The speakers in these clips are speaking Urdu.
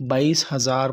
22,000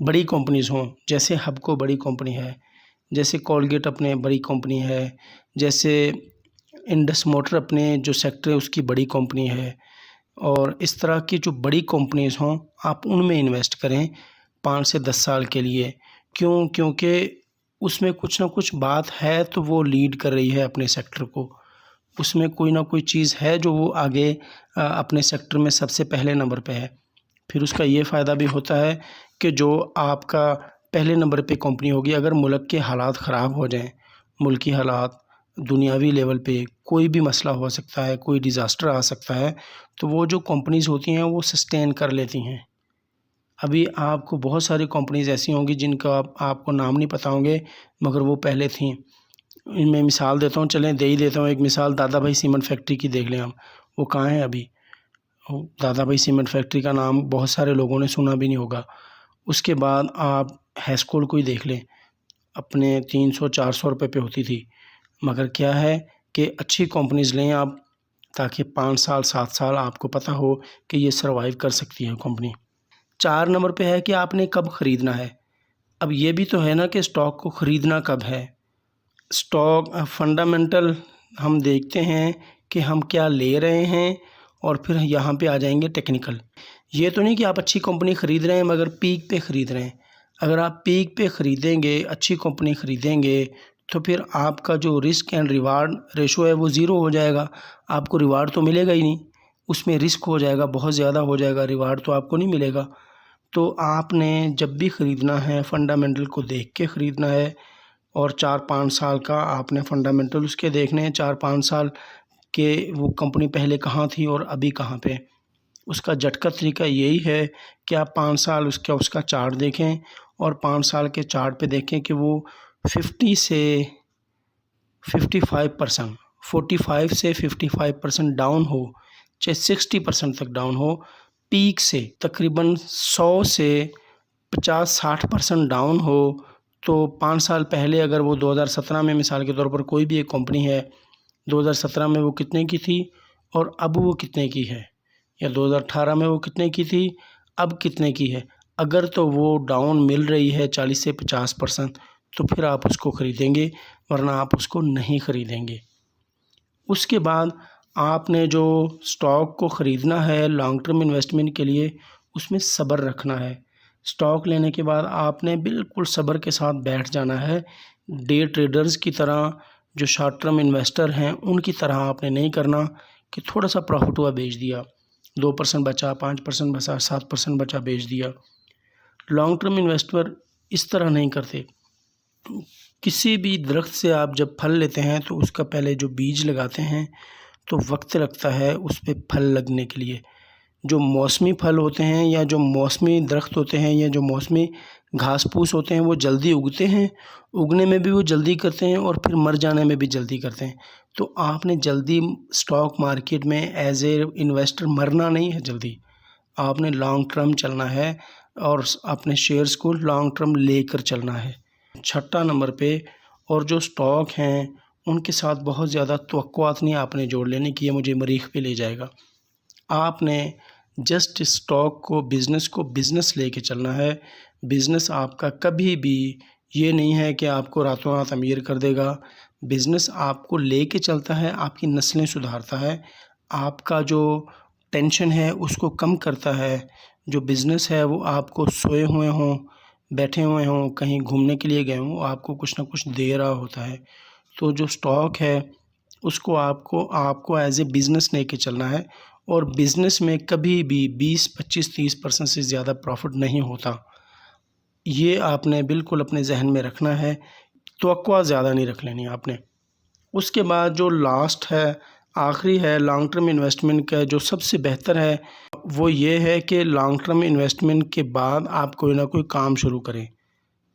بڑی کمپنیز ہوں، جیسے ہبکو بڑی کمپنی ہے، جیسے کولگیٹ اپنے بڑی کمپنی ہے، جیسے انڈس موٹر اپنے جو سیکٹر ہے اس کی بڑی کمپنی ہے، اور اس طرح کی جو بڑی کمپنیز ہوں آپ ان میں انویسٹ کریں 5 سے 10 سال کے لیے۔ کیونکہ اس میں کچھ نہ کچھ بات ہے تو وہ لیڈ کر رہی ہے اپنے سیکٹر کو، اس میں کوئی نہ کوئی چیز ہے جو وہ آگے اپنے سیکٹر میں سب سے پہلے نمبر پہ ہے۔ پھر اس کا یہ فائدہ بھی ہوتا ہے کہ جو آپ کا پہلے نمبر پہ کمپنی ہوگی، اگر ملک کے حالات خراب ہو جائیں، ملکی حالات، دنیاوی لیول پہ کوئی بھی مسئلہ ہو سکتا ہے، کوئی ڈیزاسٹر آ سکتا ہے، تو وہ جو کمپنیز ہوتی ہیں وہ سسٹین کر لیتی ہیں۔ ابھی آپ کو بہت ساری کمپنیز ایسی ہوں گی جن کا آپ کو نام نہیں پتہ ہوں گے، مگر وہ پہلے تھیں۔ ان میں مثال دیتا ہوں، چلیں دے ہی دیتا ہوں ایک مثال، دادا بھائی سیمنٹ فیکٹری کی دیکھ لیں ہم، وہ کہاں ہے ابھی؟ دادا بھائی سیمنٹ فیکٹری کا نام بہت سارے لوگوں نے سنا بھی نہیں ہوگا۔ اس کے بعد آپ ہیسکول کو ہی دیکھ لیں، اپنے 300-400 روپے پہ ہوتی تھی، مگر کیا ہے کہ اچھی کمپنیز لیں آپ، تاکہ 5 سال 7 سال آپ کو پتہ ہو کہ یہ سروائیو کر سکتی ہے کمپنی۔ 4 نمبر پہ ہے کہ آپ نے کب خریدنا ہے۔ اب یہ بھی تو ہے نا کہ اسٹاک کو خریدنا کب ہے۔ اسٹاک فنڈامنٹل ہم دیکھتے ہیں کہ ہم کیا لے رہے ہیں، اور پھر یہاں پہ آ جائیں گے ٹیکنیکل۔ یہ تو نہیں کہ آپ اچھی کمپنی خرید رہے ہیں مگر پیک پہ خرید رہے ہیں۔ اگر آپ پیک پہ خریدیں گے، اچھی کمپنی خریدیں گے، تو پھر آپ کا جو رسک اینڈ ریوارڈ ریشو ہے وہ 0 ہو جائے گا، آپ کو ریوارڈ تو ملے گا ہی نہیں، اس میں رسک ہو جائے گا، بہت زیادہ ہو جائے گا، ریوارڈ تو آپ کو نہیں ملے گا۔ تو آپ نے جب بھی خریدنا ہے فنڈامنٹل کو دیکھ کے خریدنا ہے، اور 4-5 سال کا آپ نے فنڈامنٹل اس کے دیکھنے ہیں، 4-5 سال کہ وہ کمپنی پہلے کہاں تھی اور ابھی کہاں پہ۔ اس کا جھٹکا طریقہ یہی ہے کہ آپ 5 سال اس کا چارٹ دیکھیں، اور 5 سال کے چارٹ پہ دیکھیں کہ وہ 50 سے 55%، 45 سے 55% ڈاؤن ہو، چاہے 60% تک ڈاؤن ہو، پیک سے تقریباً 100 سے 50-60% ڈاؤن ہو، تو 5 سال پہلے اگر وہ 2017 میں مثال کے طور پر کوئی بھی ایک کمپنی ہے، 2017 میں وہ کتنے کی تھی اور اب وہ کتنے کی ہے، یا 2018 میں وہ کتنے کی تھی اب کتنے کی ہے، اگر تو وہ ڈاؤن مل رہی ہے 40 سے 50%، تو پھر آپ اس کو خریدیں گے، ورنہ آپ اس کو نہیں خریدیں گے۔ اس کے بعد آپ نے جو سٹاک کو خریدنا ہے لانگ ٹرم انویسٹمنٹ کے لیے، اس میں صبر رکھنا ہے۔ سٹاک لینے کے بعد آپ نے بالکل صبر کے ساتھ بیٹھ جانا ہے، ڈے ٹریڈرز کی طرح، جو شارٹ ٹرم انویسٹر ہیں ان کی طرح آپ نے نہیں کرنا کہ تھوڑا سا پروفٹ ہوا بیچ دیا، 2% بچا، 5% بچا، 7% بچا بیچ دیا۔ لانگ ٹرم انویسٹر اس طرح نہیں کرتے۔ کسی بھی درخت سے آپ جب پھل لیتے ہیں تو اس کا پہلے جو بیج لگاتے ہیں تو وقت لگتا ہے اس پہ پھل لگنے کے لیے۔ جو موسمی پھل ہوتے ہیں یا جو موسمی درخت ہوتے ہیں یا جو موسمی گھاس پھوس ہوتے ہیں وہ جلدی اگتے ہیں، اگنے میں بھی وہ جلدی کرتے ہیں اور پھر مر جانے میں بھی جلدی کرتے ہیں۔ تو آپ نے جلدی سٹاک مارکیٹ میں ایز اے انویسٹر مرنا نہیں ہے، جلدی آپ نے لانگ ٹرم چلنا ہے اور اپنے شیئرز کو لانگ ٹرم لے کر چلنا ہے۔ 6 نمبر پہ، اور جو سٹاک ہیں ان کے ساتھ بہت زیادہ توقعات نہیں آپ نے جوڑ لینے کہ یہ مجھے مریخ پہ لے جائے گا۔ آپ نے جسٹ سٹاک کو بزنس لے کے چلنا ہے۔ بزنس آپ کا کبھی بھی یہ نہیں ہے کہ آپ کو راتوں رات امیر کر دے گا۔ بزنس آپ کو لے کے چلتا ہے، آپ کی نسلیں سدھارتا ہے، آپ کا جو ٹینشن ہے اس کو کم کرتا ہے۔ جو بزنس ہے وہ آپ کو سوئے ہوئے ہوں، بیٹھے ہوئے ہوں، کہیں گھومنے کے لیے گئے ہوں، آپ کو کچھ نہ کچھ دے رہا ہوتا ہے۔ تو جو سٹاک ہے اس کو آپ کو ایز اے بزنس لے کے چلنا ہے، اور بزنس میں کبھی بھی 20, 25, 30% سے زیادہ پروفٹ نہیں ہوتا۔ یہ آپ نے بالکل اپنے ذہن میں رکھنا ہے، توقع زیادہ نہیں رکھ لینی آپ نے۔ اس کے بعد جو لاسٹ ہے، آخری ہے لانگ ٹرم انویسٹمنٹ کا، جو سب سے بہتر ہے وہ یہ ہے کہ لانگ ٹرم انویسٹمنٹ کے بعد آپ کوئی نہ کوئی کام شروع کریں۔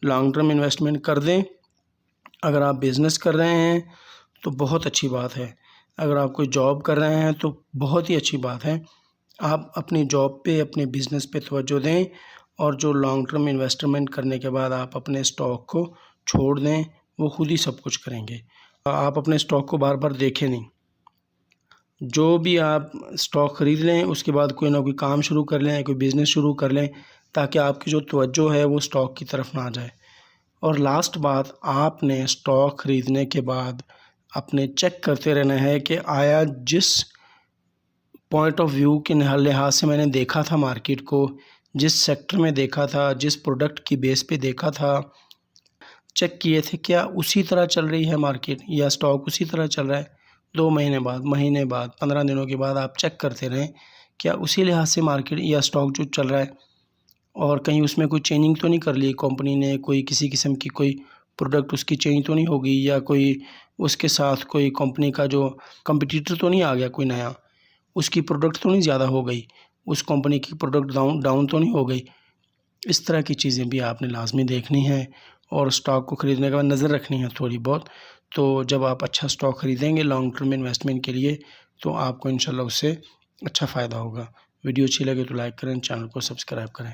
لانگ ٹرم انویسٹمنٹ کر دیں، اگر آپ بزنس کر رہے ہیں تو بہت اچھی بات ہے، اگر آپ کوئی جاب کر رہے ہیں تو بہت ہی اچھی بات ہے۔ آپ اپنی جاب پہ، اپنے بزنس پہ توجہ دیں، اور جو لانگ ٹرم انویسٹمنٹ کرنے کے بعد آپ اپنے سٹاک کو چھوڑ دیں، وہ خود ہی سب کچھ کریں گے۔ آپ اپنے سٹاک کو بار بار دیکھیں نہیں، جو بھی آپ سٹاک خرید لیں اس کے بعد کوئی نہ کوئی کام شروع کر لیں، کوئی بزنس شروع کر لیں، تاکہ آپ کی جو توجہ ہے وہ اسٹاک کی طرف نہ جائے۔ اور لاسٹ بات، آپ نے اسٹاک خریدنے کے بعد اپنے چیک کرتے رہنا ہے کہ آیا جس پوائنٹ آف ویو کے لحاظ سے میں نے دیکھا تھا مارکیٹ کو، جس سیکٹر میں دیکھا تھا، جس پروڈکٹ کی بیس پہ دیکھا تھا، چیک کیے تھے کیا اسی طرح چل رہی ہے مارکیٹ یا اسٹاک اسی طرح چل رہا ہے۔ 2 مہینے بعد 15 دنوں کے بعد آپ چیک کرتے رہیں کیا اسی لحاظ سے مارکیٹ یا اسٹاک جو چل رہا ہے، اور کہیں اس میں کوئی چینجنگ تو نہیں کر لی کمپنی نے، کوئی کسی قسم کی کوئی پروڈکٹ اس کی چینج تو نہیں ہوگی، یا کوئی اس کے ساتھ کوئی کمپنی کا جو کمپٹیٹر تو نہیں آ گیا کوئی نیا، اس کی پروڈکٹ تو نہیں زیادہ ہو گئی، اس کمپنی کی پروڈکٹ ڈاؤن تو نہیں ہو گئی۔ اس طرح کی چیزیں بھی آپ نے لازمی دیکھنی ہیں، اور اسٹاک کو خریدنے کے بعد نظر رکھنی ہے تھوڑی بہت۔ تو جب آپ اچھا اسٹاک خریدیں گے لانگ ٹرم انویسٹمنٹ کے لیے، تو آپ کو انشاءاللہ اس سے اچھا فائدہ ہوگا۔ ویڈیو اچھی لگے تو لائک کریں، چینل کو سبسکرائب کریں۔